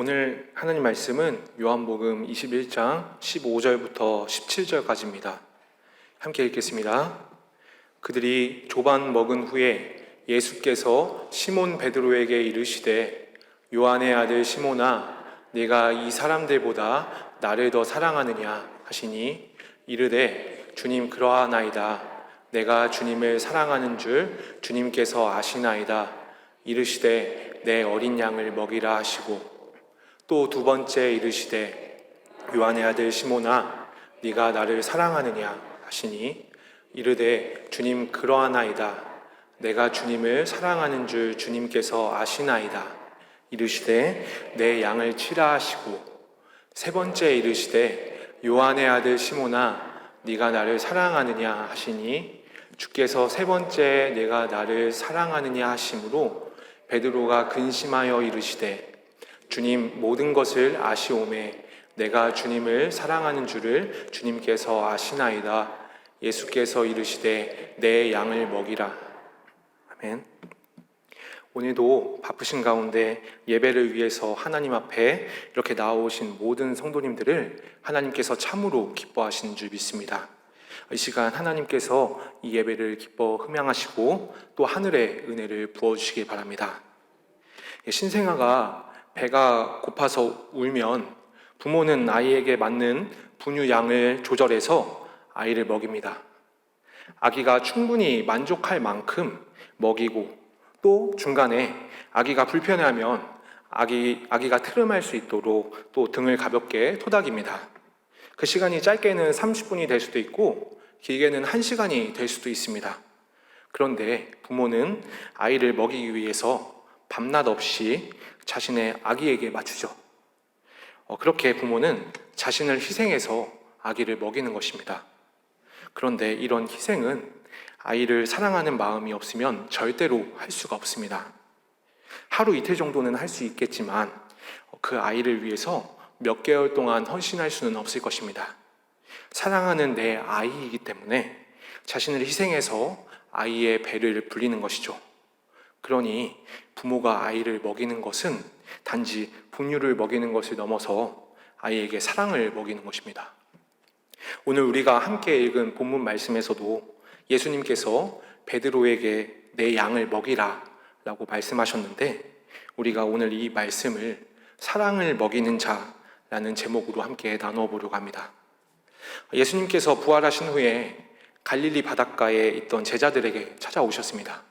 오늘 하나님 말씀은 요한복음 21장 15절부터 17절까지입니다. 함께 읽겠습니다. 그들이 조반 먹은 후에 예수께서 시몬 베드로에게 이르시되 요한의 아들 시몬아 네가 이 사람들보다 나를 더 사랑하느냐 하시니 이르되 주님 그러하나이다. 내가 주님을 사랑하는 줄 주님께서 아시나이다. 이르시되 내 어린 양을 먹이라 하시고 또 두 번째 이르시되 요한의 아들 시몬아 네가 나를 사랑하느냐 하시니 이르되 주님 그러하나이다. 내가 주님을 사랑하는 줄 주님께서 아시나이다. 이르시되 내 양을 치라 하시고 세 번째 이르시되 요한의 아들 시몬아 네가 나를 사랑하느냐 하시니 주께서 세 번째 내가 나를 사랑하느냐 하심으로 베드로가 근심하여 이르시되 주님 모든 것을 아시오매 내가 주님을 사랑하는 줄을 주님께서 아시나이다. 예수께서 이르시되 내 양을 먹이라. 아멘. 오늘도 바쁘신 가운데 예배를 위해서 하나님 앞에 이렇게 나오신 모든 성도님들을 하나님께서 참으로 기뻐하시는 줄 믿습니다. 이 시간 하나님께서 이 예배를 기뻐 흠양하시고 또 하늘의 은혜를 부어주시기 바랍니다. 신생아가 배가 고파서 울면 부모는 아이에게 맞는 분유 양을 조절해서 아이를 먹입니다. 아기가 충분히 만족할 만큼 먹이고 또 중간에 아기가 불편해하면 아기가 트름할 수 있도록 또 등을 가볍게 토닥입니다. 그 시간이 짧게는 30분이 될 수도 있고 길게는 1시간이 될 수도 있습니다. 그런데 부모는 아이를 먹이기 위해서 밤낮 없이 자신의 아기에게 맞추죠. 그렇게 부모는 자신을 희생해서 아기를 먹이는 것입니다. 그런데 이런 희생은 아이를 사랑하는 마음이 없으면 절대로 할 수가 없습니다. 하루 이틀 정도는 할 수 있겠지만 그 아이를 위해서 몇 개월 동안 헌신할 수는 없을 것입니다. 사랑하는 내 아이이기 때문에 자신을 희생해서 아이의 배를 불리는 것이죠. 그러니 부모가 아이를 먹이는 것은 단지 분유를 먹이는 것을 넘어서 아이에게 사랑을 먹이는 것입니다. 오늘 우리가 함께 읽은 본문 말씀에서도 예수님께서 베드로에게 내 양을 먹이라 라고 말씀하셨는데 우리가 오늘 이 말씀을 사랑을 먹이는 자라는 제목으로 함께 나누어 보려고 합니다. 예수님께서 부활하신 후에 갈릴리 바닷가에 있던 제자들에게 찾아오셨습니다.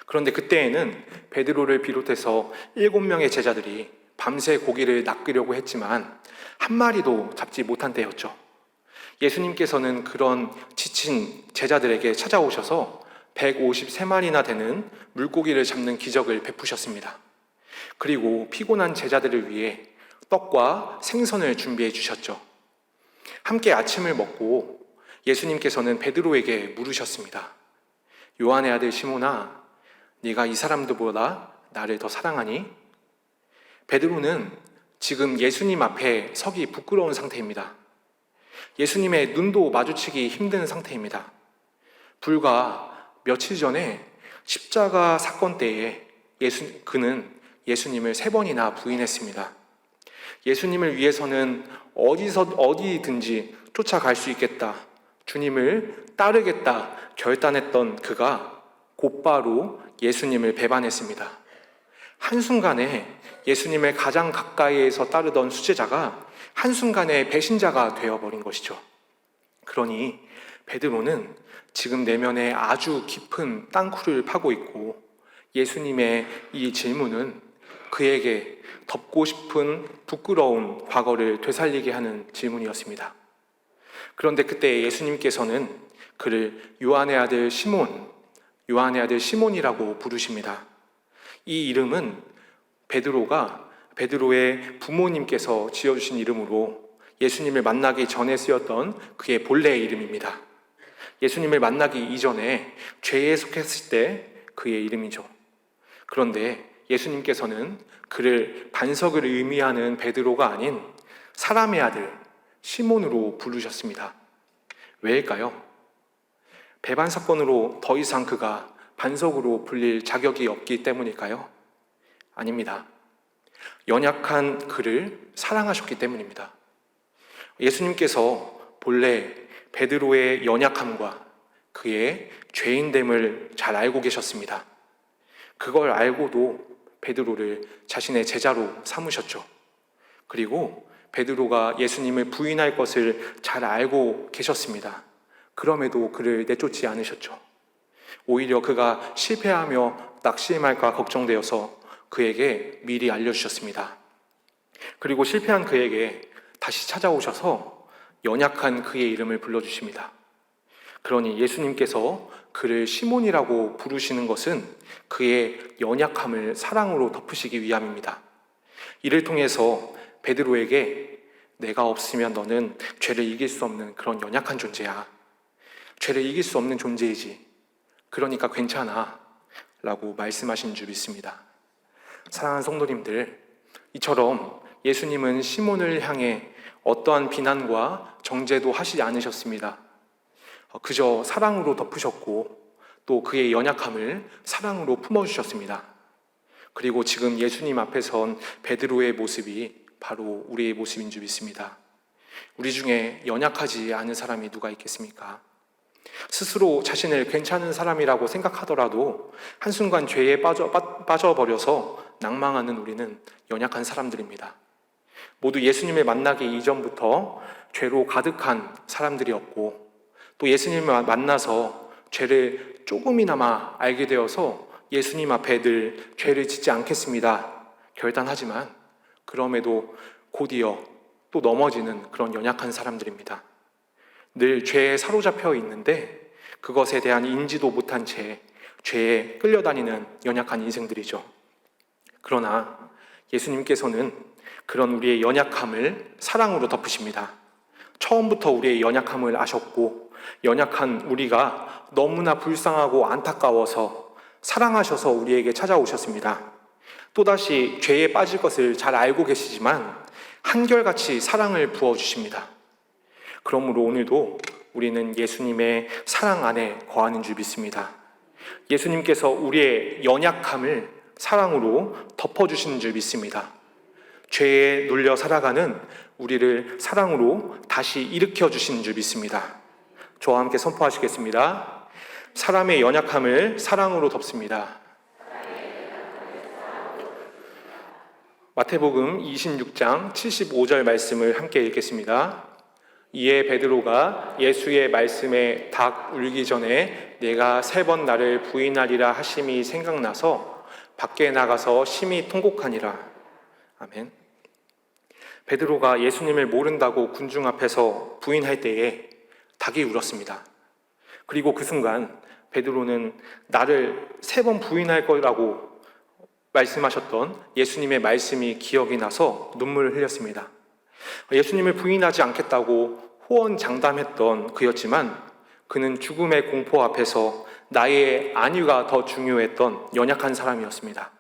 그런데 그때에는 베드로를 비롯해서 7명의 제자들이 밤새 고기를 낚으려고 했지만 한 마리도 잡지 못한 때였죠. 예수님께서는 그런 지친 제자들에게 찾아오셔서 153마리나 되는 물고기를 잡는 기적을 베푸셨습니다. 그리고 피곤한 제자들을 위해 떡과 생선을 준비해 주셨죠. 함께 아침을 먹고 예수님께서는 베드로에게 물으셨습니다. 요한의 아들 시몬아, 네가 이 사람들보다 나를 더 사랑하니? 베드로는 지금 예수님 앞에 서기 부끄러운 상태입니다. 예수님의 눈도 마주치기 힘든 상태입니다. 불과 며칠 전에 십자가 사건 때에 그는 예수님을 3번이나 부인했습니다. 예수님을 위해서는 어디든지 쫓아갈 수 있겠다, 주님을 따르겠다 결단했던 그가 곧바로 예수님을 배반했습니다. 한순간에 예수님을 가장 가까이에서 따르던 수제자가 한순간에 배신자가 되어버린 것이죠. 그러니 베드로는 지금 내면에 아주 깊은 땅굴을 파고 있고 예수님의 이 질문은 그에게 덮고 싶은 부끄러운 과거를 되살리게 하는 질문이었습니다. 그런데 그때 예수님께서는 그를 요한의 아들 시몬이라고 부르십니다. 이 이름은 베드로의 부모님께서 지어주신 이름으로 예수님을 만나기 전에 쓰였던 그의 본래의 이름입니다. 예수님을 만나기 이전에 죄에 속했을 때 그의 이름이죠. 그런데 예수님께서는 그를 반석을 의미하는 베드로가 아닌 사람의 아들 시몬으로 부르셨습니다. 왜일까요? 배반 사건으로 더 이상 그가 반석으로 불릴 자격이 없기 때문일까요? 아닙니다. 연약한 그를 사랑하셨기 때문입니다. 예수님께서 본래 베드로의 연약함과 그의 죄인됨을 잘 알고 계셨습니다. 그걸 알고도 베드로를 자신의 제자로 삼으셨죠. 그리고 베드로가 예수님을 부인할 것을 잘 알고 계셨습니다. 그럼에도 그를 내쫓지 않으셨죠. 오히려 그가 실패하며 낙심할까 걱정되어서 그에게 미리 알려주셨습니다. 그리고 실패한 그에게 다시 찾아오셔서 연약한 그의 이름을 불러주십니다. 그러니 예수님께서 그를 시몬이라고 부르시는 것은 그의 연약함을 사랑으로 덮으시기 위함입니다. 이를 통해서 베드로에게 내가 없으면 너는 죄를 이길 수 없는 그런 연약한 존재야. 죄를 이길 수 없는 존재이지. 그러니까 괜찮아. 라고 말씀하신 줄 믿습니다. 사랑하는 성도님들, 이처럼 예수님은 시몬을 향해 어떠한 비난과 정죄도 하시지 않으셨습니다. 그저 사랑으로 덮으셨고 또 그의 연약함을 사랑으로 품어주셨습니다. 그리고 지금 예수님 앞에 선 베드로의 모습이 바로 우리의 모습인 줄 믿습니다. 우리 중에 연약하지 않은 사람이 누가 있겠습니까? 스스로 자신을 괜찮은 사람이라고 생각하더라도 한순간 죄에 빠져버려서 낭망하는 우리는 연약한 사람들입니다. 모두 예수님을 만나기 이전부터 죄로 가득한 사람들이었고 또 예수님을 만나서 죄를 조금이나마 알게 되어서 예수님 앞에 늘 죄를 짓지 않겠습니다 결단하지만 그럼에도 곧이어 또 넘어지는 그런 연약한 사람들입니다. 늘 죄에 사로잡혀 있는데 그것에 대한 인지도 못한 채 죄에 끌려다니는 연약한 인생들이죠. 그러나 예수님께서는 그런 우리의 연약함을 사랑으로 덮으십니다. 처음부터 우리의 연약함을 아셨고 연약한 우리가 너무나 불쌍하고 안타까워서 사랑하셔서 우리에게 찾아오셨습니다. 또다시 죄에 빠질 것을 잘 알고 계시지만 한결같이 사랑을 부어주십니다. 그러므로 오늘도 우리는 예수님의 사랑 안에 거하는 줄 믿습니다. 예수님께서 우리의 연약함을 사랑으로 덮어주시는 줄 믿습니다. 죄에 눌려 살아가는 우리를 사랑으로 다시 일으켜 주시는 줄 믿습니다. 저와 함께 선포하시겠습니다. 사람의 연약함을 사랑으로 덮습니다. 마태복음 26장 75절 말씀을 함께 읽겠습니다. 이에 베드로가 예수의 말씀에 닭 울기 전에 내가 3번 나를 부인하리라 하심이 생각나서 밖에 나가서 심히 통곡하니라. 아멘. 베드로가 예수님을 모른다고 군중 앞에서 부인할 때에 닭이 울었습니다. 그리고 그 순간 베드로는 나를 3번 부인할 거라고 말씀하셨던 예수님의 말씀이 기억이 나서 눈물을 흘렸습니다. 예수님을 부인하지 않겠다고 호언장담했던 그였지만 그는 죽음의 공포 앞에서 나의 안위가 더 중요했던 연약한 사람이었습니다.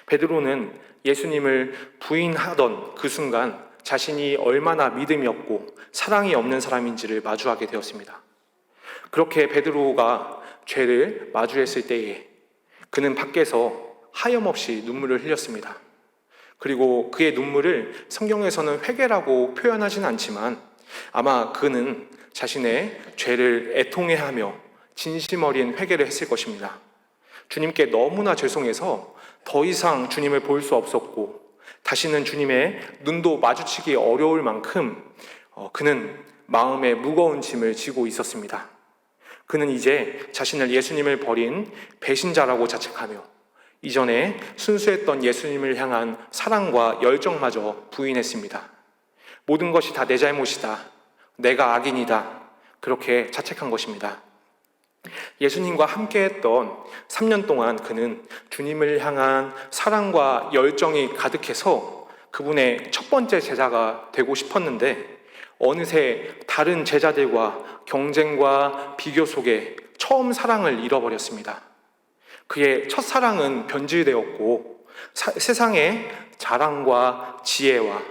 베드로는 예수님을 부인하던 그 순간 자신이 얼마나 믿음이 없고 사랑이 없는 사람인지를 마주하게 되었습니다. 그렇게 베드로가 죄를 마주했을 때에 그는 밖에서 하염없이 눈물을 흘렸습니다. 그리고 그의 눈물을 성경에서는 회개라고 표현하진 않지만 아마 그는 자신의 죄를 애통해하며 진심 어린 회개를 했을 것입니다. 주님께 너무나 죄송해서 더 이상 주님을 볼 수 없었고 다시는 주님의 눈도 마주치기 어려울 만큼 그는 마음에 무거운 짐을 지고 있었습니다. 그는 이제 자신을 예수님을 버린 배신자라고 자책하며 이전에 순수했던 예수님을 향한 사랑과 열정마저 부인했습니다. 모든 것이 다 내 잘못이다. 내가 악인이다. 그렇게 자책한 것입니다. 예수님과 함께했던 3년 동안 그는 주님을 향한 사랑과 열정이 가득해서 그분의 첫 번째 제자가 되고 싶었는데 어느새 다른 제자들과 경쟁과 비교 속에 처음 사랑을 잃어버렸습니다. 그의 첫사랑은 변질되었고 세상의 자랑과 지혜와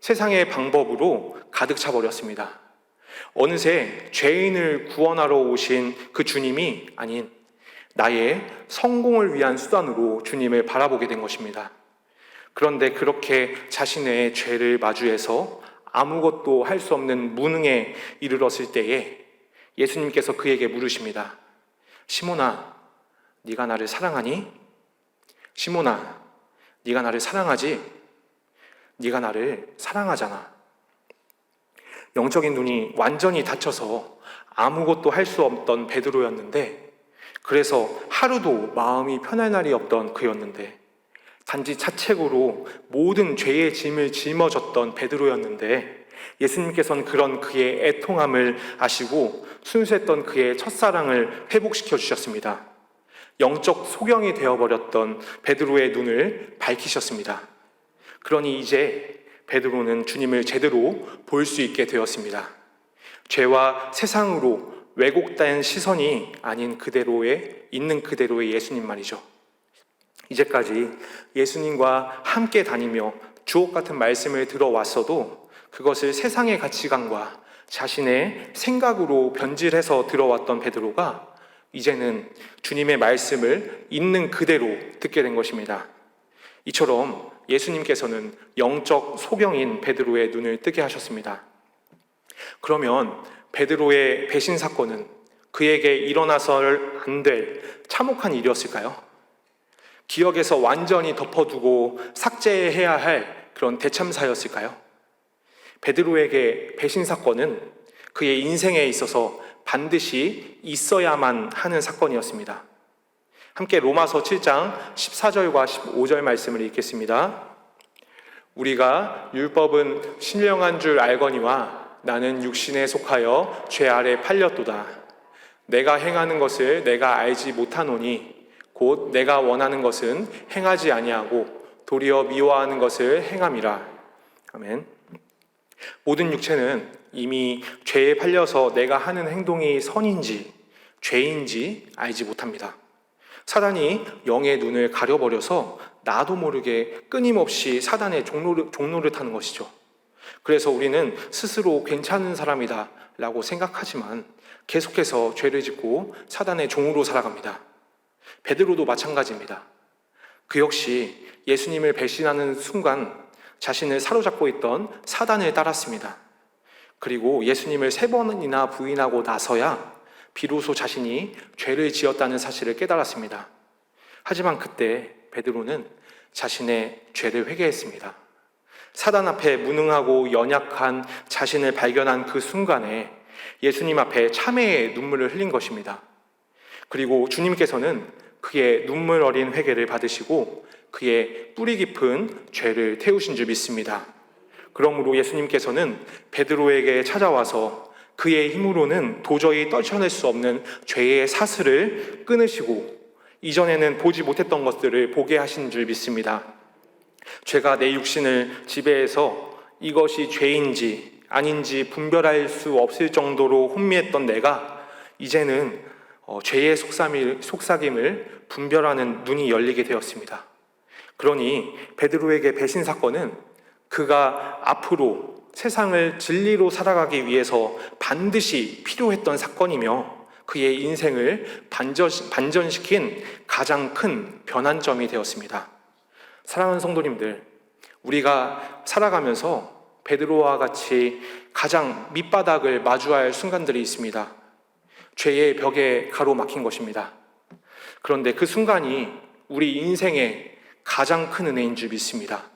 세상의 방법으로 가득 차버렸습니다. 어느새 죄인을 구원하러 오신 그 주님이 아닌 나의 성공을 위한 수단으로 주님을 바라보게 된 것입니다. 그런데 그렇게 자신의 죄를 마주해서 아무것도 할 수 없는 무능에 이르렀을 때에 예수님께서 그에게 물으십니다. 시몬아, 네가 나를 사랑하니? 시몬아, 네가 나를 사랑하지? 네가 나를 사랑하잖아. 영적인 눈이 완전히 닫혀서 아무것도 할 수 없던 베드로였는데, 그래서 하루도 마음이 편할 날이 없던 그였는데, 단지 자책으로 모든 죄의 짐을 짊어졌던 베드로였는데, 예수님께서는 그런 그의 애통함을 아시고 순수했던 그의 첫사랑을 회복시켜 주셨습니다. 영적 소경이 되어버렸던 베드로의 눈을 밝히셨습니다. 그러니 이제 베드로는 주님을 제대로 볼 수 있게 되었습니다. 죄와 세상으로 왜곡된 시선이 아닌 그대로의, 있는 그대로의 예수님 말이죠. 이제까지 예수님과 함께 다니며 주옥 같은 말씀을 들어왔어도 그것을 세상의 가치관과 자신의 생각으로 변질해서 들어왔던 베드로가 이제는 주님의 말씀을 있는 그대로 듣게 된 것입니다. 이처럼 예수님께서는 영적 소경인 베드로의 눈을 뜨게 하셨습니다. 그러면 베드로의 배신 사건은 그에게 일어나서는 안 될 참혹한 일이었을까요? 기억에서 완전히 덮어두고 삭제해야 할 그런 대참사였을까요? 베드로에게 배신 사건은 그의 인생에 있어서 반드시 있어야만 하는 사건이었습니다. 함께 로마서 7장 14절과 15절 말씀을 읽겠습니다. 우리가 율법은 신령한 줄 알거니와 나는 육신에 속하여 죄 아래 팔렸도다. 내가 행하는 것을 내가 알지 못하노니 곧 내가 원하는 것은 행하지 아니하고 도리어 미워하는 것을 행함이라. 아멘. 모든 육체는 이미 죄에 팔려서 내가 하는 행동이 선인지 죄인지 알지 못합니다. 사단이 영의 눈을 가려버려서 나도 모르게 끊임없이 사단의 종로를 타는 것이죠. 그래서 우리는 스스로 괜찮은 사람이다 라고 생각하지만 계속해서 죄를 짓고 사단의 종으로 살아갑니다. 베드로도 마찬가지입니다. 그 역시 예수님을 배신하는 순간 자신을 사로잡고 있던 사단을 따랐습니다. 그리고 예수님을 3번이나 부인하고 나서야 비로소 자신이 죄를 지었다는 사실을 깨달았습니다. 하지만 그때 베드로는 자신의 죄를 회개했습니다. 사단 앞에 무능하고 연약한 자신을 발견한 그 순간에 예수님 앞에 참회의 눈물을 흘린 것입니다. 그리고 주님께서는 그의 눈물 어린 회개를 받으시고 그의 뿌리 깊은 죄를 태우신 줄 믿습니다. 그러므로 예수님께서는 베드로에게 찾아와서 그의 힘으로는 도저히 떨쳐낼 수 없는 죄의 사슬을 끊으시고 이전에는 보지 못했던 것들을 보게 하신 줄 믿습니다. 죄가 내 육신을 지배해서 이것이 죄인지 아닌지 분별할 수 없을 정도로 혼미했던 내가 이제는 죄의 속삭임을 분별하는 눈이 열리게 되었습니다. 그러니 베드로에게 배신 사건은 그가 앞으로 세상을 진리로 살아가기 위해서 반드시 필요했던 사건이며 그의 인생을 반전시킨 가장 큰 변환점이 되었습니다. 사랑하는 성도님들, 우리가 살아가면서 베드로와 같이 가장 밑바닥을 마주할 순간들이 있습니다. 죄의 벽에 가로막힌 것입니다. 그런데 그 순간이 우리 인생의 가장 큰 은혜인 줄 믿습니다.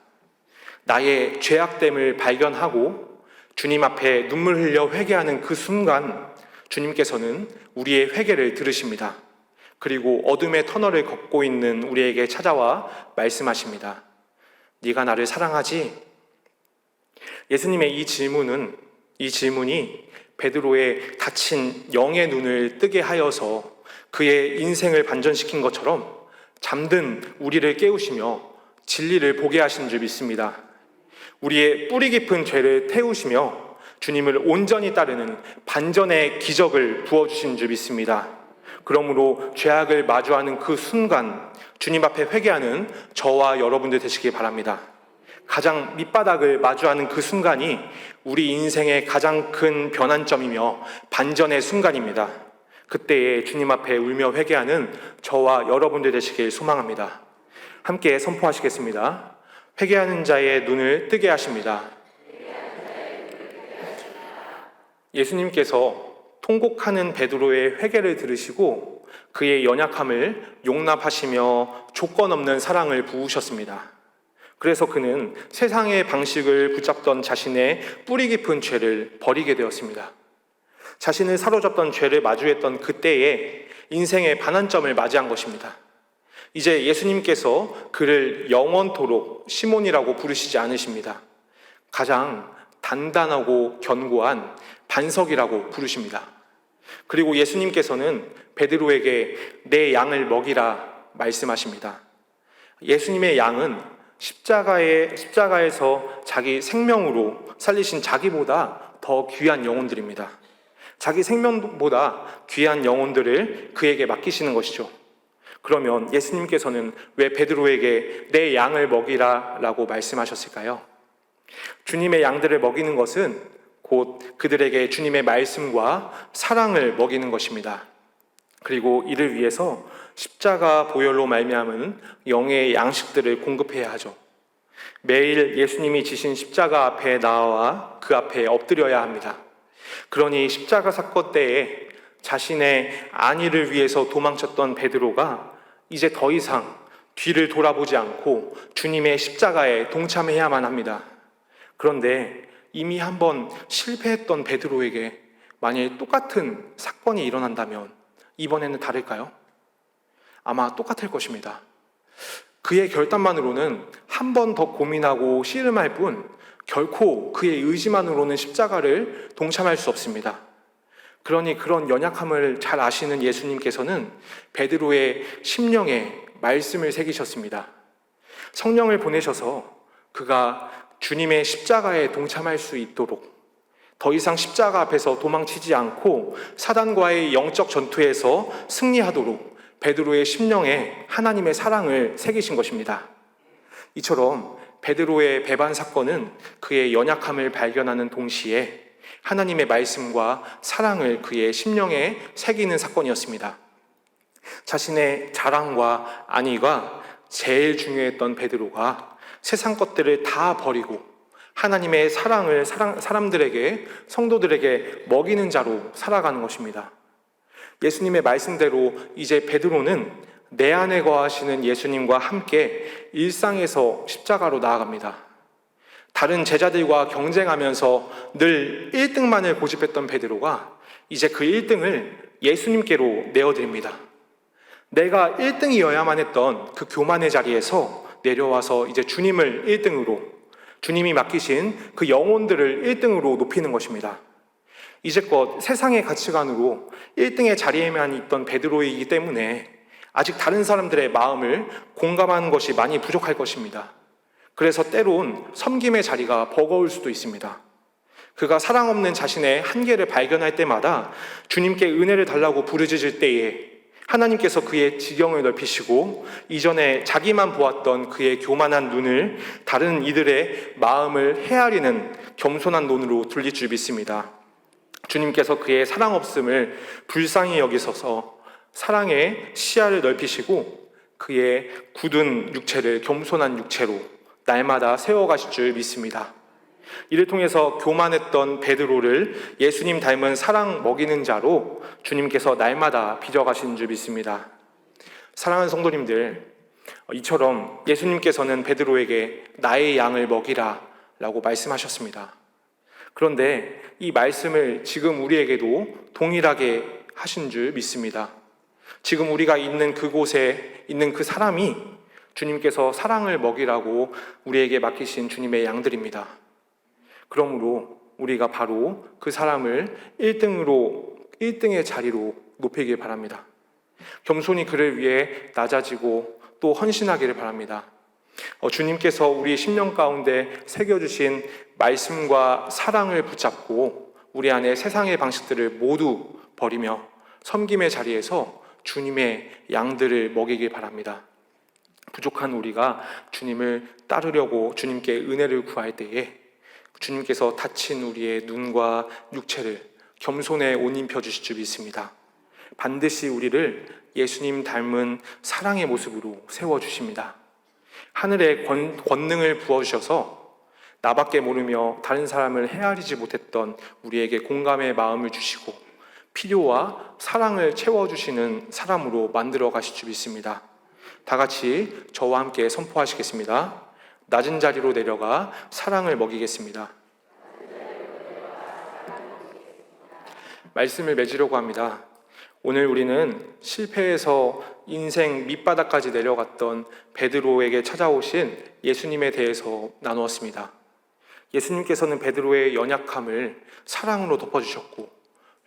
나의 죄악됨을 발견하고 주님 앞에 눈물 흘려 회개하는 그 순간 주님께서는 우리의 회개를 들으십니다. 그리고 어둠의 터널을 걷고 있는 우리에게 찾아와 말씀하십니다. 네가 나를 사랑하지? 예수님의 이 질문이 베드로의 닫힌 영의 눈을 뜨게 하여서 그의 인생을 반전시킨 것처럼 잠든 우리를 깨우시며 진리를 보게 하신 줄 믿습니다. 우리의 뿌리 깊은 죄를 태우시며 주님을 온전히 따르는 반전의 기적을 부어주신 줄 믿습니다. 그러므로 죄악을 마주하는 그 순간 주님 앞에 회개하는 저와 여러분들 되시기 바랍니다. 가장 밑바닥을 마주하는 그 순간이 우리 인생의 가장 큰 변환점이며 반전의 순간입니다. 그때에 주님 앞에 울며 회개하는 저와 여러분들 되시길 소망합니다. 함께 선포하시겠습니다. 회개하는 자의 눈을 뜨게 하십니다. 예수님께서 통곡하는 베드로의 회개를 들으시고 그의 연약함을 용납하시며 조건 없는 사랑을 부으셨습니다. 그래서 그는 세상의 방식을 붙잡던 자신의 뿌리 깊은 죄를 버리게 되었습니다. 자신을 사로잡던 죄를 마주했던 그때에 인생의 반환점을 맞이한 것입니다. 이제 예수님께서 그를 영원토록 시몬이라고 부르시지 않으십니다. 가장 단단하고 견고한 반석이라고 부르십니다. 그리고 예수님께서는 베드로에게 내 양을 먹이라 말씀하십니다. 예수님의 양은 십자가에서 자기 생명으로 살리신 자기보다 더 귀한 영혼들입니다. 자기 생명보다 귀한 영혼들을 그에게 맡기시는 것이죠. 그러면 예수님께서는 왜 베드로에게 내 양을 먹이라 라고 말씀하셨을까요? 주님의 양들을 먹이는 것은 곧 그들에게 주님의 말씀과 사랑을 먹이는 것입니다. 그리고 이를 위해서 십자가 보혈로 말미암은 영의 양식들을 공급해야 하죠. 매일 예수님이 지신 십자가 앞에 나와 그 앞에 엎드려야 합니다. 그러니 십자가 사건 때에 자신의 안위를 위해서 도망쳤던 베드로가 이제 더 이상 뒤를 돌아보지 않고 주님의 십자가에 동참해야만 합니다. 그런데 이미 한번 실패했던 베드로에게 만일 똑같은 사건이 일어난다면 이번에는 다를까요? 아마 똑같을 것입니다. 그의 결단만으로는 한 번 더 고민하고 씨름할 뿐 결코 그의 의지만으로는 십자가를 동참할 수 없습니다. 그러니 그런 연약함을 잘 아시는 예수님께서는 베드로의 심령에 말씀을 새기셨습니다. 성령을 보내셔서 그가 주님의 십자가에 동참할 수 있도록 더 이상 십자가 앞에서 도망치지 않고 사단과의 영적 전투에서 승리하도록 베드로의 심령에 하나님의 사랑을 새기신 것입니다. 이처럼 베드로의 배반 사건은 그의 연약함을 발견하는 동시에 하나님의 말씀과 사랑을 그의 심령에 새기는 사건이었습니다. 자신의 자랑과 안위가 제일 중요했던 베드로가 세상 것들을 다 버리고 하나님의 사랑을 사람들에게, 성도들에게 먹이는 자로 살아가는 것입니다. 예수님의 말씀대로 이제 베드로는 내 안에 거하시는 예수님과 함께 일상에서 십자가로 나아갑니다. 다른 제자들과 경쟁하면서 늘 1등만을 고집했던 베드로가 이제 그 1등을 예수님께로 내어드립니다. 내가 1등이어야만 했던 그 교만의 자리에서 내려와서 이제 주님을 1등으로, 주님이 맡기신 그 영혼들을 1등으로 높이는 것입니다. 이제껏 세상의 가치관으로 1등의 자리에만 있던 베드로이기 때문에 아직 다른 사람들의 마음을 공감하는 것이 많이 부족할 것입니다. 그래서 때론 섬김의 자리가 버거울 수도 있습니다. 그가 사랑 없는 자신의 한계를 발견할 때마다 주님께 은혜를 달라고 부르짖을 때에 하나님께서 그의 지경을 넓히시고 이전에 자기만 보았던 그의 교만한 눈을 다른 이들의 마음을 헤아리는 겸손한 눈으로 돌릴 줄 믿습니다. 주님께서 그의 사랑 없음을 불쌍히 여기셔서 사랑의 시야를 넓히시고 그의 굳은 육체를 겸손한 육체로 날마다 세워가실 줄 믿습니다. 이를 통해서 교만했던 베드로를 예수님 닮은 사랑 먹이는 자로 주님께서 날마다 빚어가시는 줄 믿습니다. 사랑하는 성도님들, 이처럼 예수님께서는 베드로에게 나의 양을 먹이라 라고 말씀하셨습니다. 그런데 이 말씀을 지금 우리에게도 동일하게 하신 줄 믿습니다. 지금 우리가 있는 그곳에 있는 그 사람이 주님께서 사랑을 먹이라고 우리에게 맡기신 주님의 양들입니다. 그러므로 우리가 바로 그 사람을 1등의 자리로 높이길 바랍니다. 겸손히 그를 위해 낮아지고 또 헌신하기를 바랍니다. 주님께서 우리 심령 가운데 새겨주신 말씀과 사랑을 붙잡고 우리 안에 세상의 방식들을 모두 버리며 섬김의 자리에서 주님의 양들을 먹이길 바랍니다. 부족한 우리가 주님을 따르려고 주님께 은혜를 구할 때에 주님께서 다친 우리의 눈과 육체를 겸손에 옷 입혀주실 줄 믿습니다. 반드시 우리를 예수님 닮은 사랑의 모습으로 세워주십니다. 하늘의 권능을 부어주셔서 나밖에 모르며 다른 사람을 헤아리지 못했던 우리에게 공감의 마음을 주시고 필요와 사랑을 채워주시는 사람으로 만들어 가실 줄 믿습니다. 다 같이 저와 함께 선포하시겠습니다. 낮은 자리로 내려가 사랑을 먹이겠습니다. 말씀을 맺으려고 합니다. 오늘 우리는 실패해서 인생 밑바닥까지 내려갔던 베드로에게 찾아오신 예수님에 대해서 나누었습니다. 예수님께서는 베드로의 연약함을 사랑으로 덮어주셨고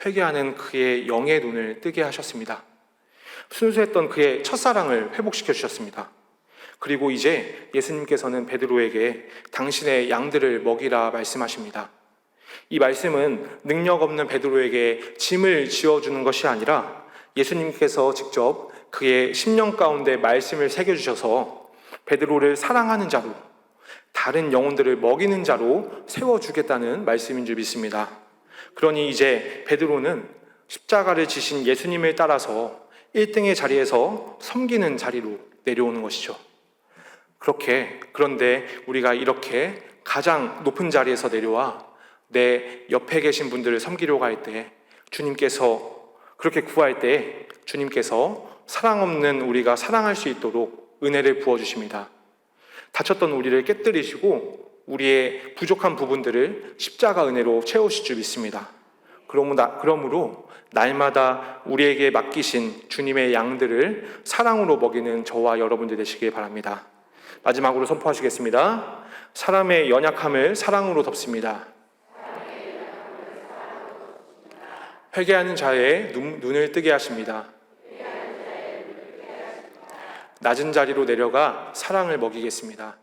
회개하는 그의 영의 눈을 뜨게 하셨습니다. 순수했던 그의 첫사랑을 회복시켜 주셨습니다. 그리고 이제 예수님께서는 베드로에게 당신의 양들을 먹이라 말씀하십니다. 이 말씀은 능력 없는 베드로에게 짐을 지어주는 것이 아니라 예수님께서 직접 그의 심령 가운데 말씀을 새겨주셔서 베드로를 사랑하는 자로, 다른 영혼들을 먹이는 자로 세워주겠다는 말씀인 줄 믿습니다. 그러니 이제 베드로는 십자가를 지신 예수님을 따라서 1등의 자리에서 섬기는 자리로 내려오는 것이죠. 그런데 우리가 이렇게 가장 높은 자리에서 내려와 내 옆에 계신 분들을 섬기려고 할 때 주님께서 그렇게 구할 때 주님께서 사랑 없는 우리가 사랑할 수 있도록 은혜를 부어주십니다. 다쳤던 우리를 깨뜨리시고 우리의 부족한 부분들을 십자가 은혜로 채우실 줄 믿습니다. 그러므로 날마다 우리에게 맡기신 주님의 양들을 사랑으로 먹이는 저와 여러분들 되시길 바랍니다. 마지막으로 선포하시겠습니다. 사람의 연약함을 사랑으로 덮습니다. 회개하는 자의 눈을 뜨게 하십니다. 낮은 자리로 내려가 사랑을 먹이겠습니다.